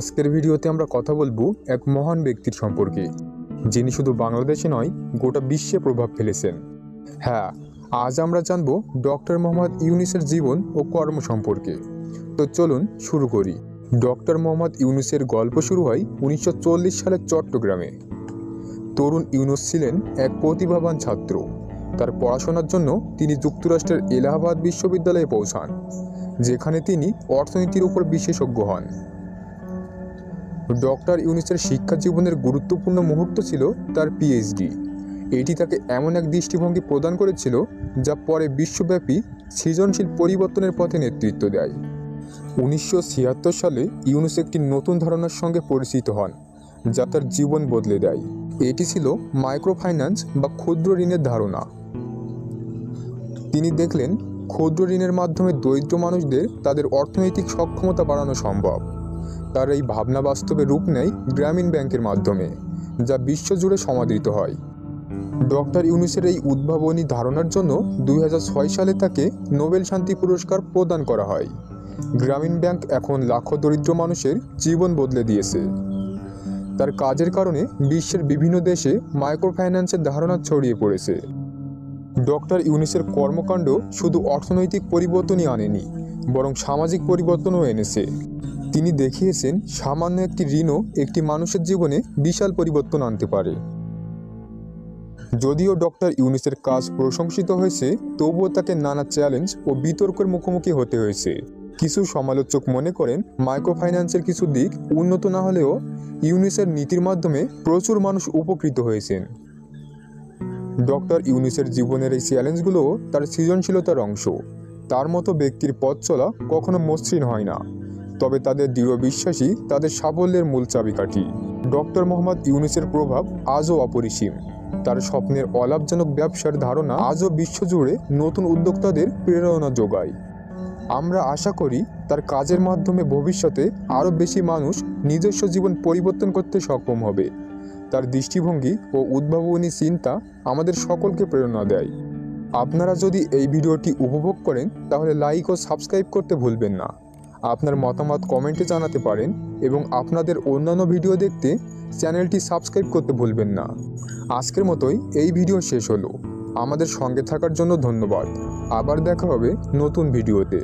আজকের ভিডিওতে আমরা কথা বলবো এক মহান ব্যক্তির সম্পর্কে, যিনি শুধু বাংলাদেশে নয় গোটা বিশ্বে প্রভাব ফেলেছেন। হ্যাঁ, আজ আমরা জানবো ডক্টর মোহাম্মদ ইউনূসের জীবন ও কর্ম সম্পর্কে। তো চলুন শুরু করি। ডক্টর মোহাম্মদ ইউনূসের গল্প শুরু হয় 1940 সালের চট্টগ্রামে। তরুণ ইউনূস ছিলেন এক প্রতিভাবান ছাত্র। তার পড়াশোনার জন্য তিনি যুক্তরাষ্ট্রের এলাহাবাদ বিশ্ববিদ্যালয়ে পৌঁছান, যেখানে তিনি অর্থনীতির উপর বিশেষজ্ঞ হন। ডক্টর ইউনূসের শিক্ষা জীবনের গুরুত্বপূর্ণ মুহূর্ত ছিল তার পিএইচডি। এটি তাকে এমন এক দৃষ্টিভঙ্গি প্রদান করেছিল যা পরে বিশ্বব্যাপী সৃজনশীল পরিবর্তনের পথে নেতৃত্ব দেয়। 1976 সালে ইউনূস একটি নতুন ধারণার সঙ্গে পরিচিত হন যা তার জীবন বদলে দেয়। এটি ছিল মাইক্রোফাইন্যান্স বা ক্ষুদ্র ঋণের ধারণা। তিনি দেখলেন ক্ষুদ্র ঋণের মাধ্যমে দরিদ্র মানুষদের তাদের অর্থনৈতিক সক্ষমতা বাড়ানো সম্ভব। তার এই ভাবনা বাস্তবে রূপ নেয় গ্রামীণ ব্যাংকের মাধ্যমে, যা বিশ্বজুড়ে সমাদৃত হয়। ডক্টর ইউনূসের এই উদ্ভাবনী ধারণার জন্য 2006 সালে তাকে নোবেল শান্তি পুরস্কার প্রদান করা হয়। গ্রামীণ ব্যাংক এখন লাখো দরিদ্র মানুষের জীবন বদলে দিয়েছে। তার কাজের কারণে বিশ্বের বিভিন্ন দেশে মাইক্রোফাইন্যান্সের ধারণা ছড়িয়ে পড়েছে। ডক্টর ইউনূসের কর্মকাণ্ড শুধু অর্থনৈতিক পরিবর্তনই আনেনি, বরং সামাজিক পরিবর্তনও এনেছে। তিনি দেখিয়েছেন সামান্য একটি ঋণও একটি মানুষের জীবনে বিশাল পরিবর্তন আনতে পারে। যদিও ডক্টর ইউনূসের কাজ প্রশংসিত হয়েছে, তবুও তাকে নানা চ্যালেঞ্জ ও বিতর্কের মুখোমুখি হতে হয়েছে। কিছু সমালোচক মনে করেন মাইক্রোফাইন্যান্সের কিছু দিক উন্নত না হলেও ইউনূসের নীতির মাধ্যমে প্রচুর মানুষ উপকৃত হয়েছেন। ডক্টর ইউনূসের জীবনের এই চ্যালেঞ্জগুলোও তার সৃজনশীলতার অংশ। তার মতো ব্যক্তির পথ চলা কখনো মসৃণ হয় না, তবে তাদের দৃঢ় বিশ্বাসই তাদের সাফল্যের মূল চাবিকাঠি। ডক্টর মোহাম্মদ ইউনূসের প্রভাব আজও অপরিসীম। তার স্বপ্নের অলাভজনক ব্যবসার ধারণা আজও বিশ্বজুড়ে নতুন উদ্যোক্তাদের প্রেরণা যোগায়। আমরা আশা করি তার কাজের মাধ্যমে ভবিষ্যতে আরও বেশি মানুষ নিজস্ব জীবন পরিবর্তন করতে সক্ষম হবে। তার দৃষ্টিভঙ্গি ও উদ্ভাবনী চিন্তা আমাদের সকলকে প্রেরণা দেয়। আপনারা যদি এই ভিডিওটি উপভোগ করেন তাহলে লাইক ও সাবস্ক্রাইব করতে ভুলবেন না। আপনার মতামত কমেন্টে জানাতে পারেন এবং আপনাদের অন্যান্য ভিডিও দেখতে চ্যানেলটি সাবস্ক্রাইব করতে ভুলবেন না। আজকের মতোই এই ভিডিও শেষ হলো। আমাদের সঙ্গে থাকার জন্য ধন্যবাদ। আবার দেখা হবে নতুন ভিডিওতে।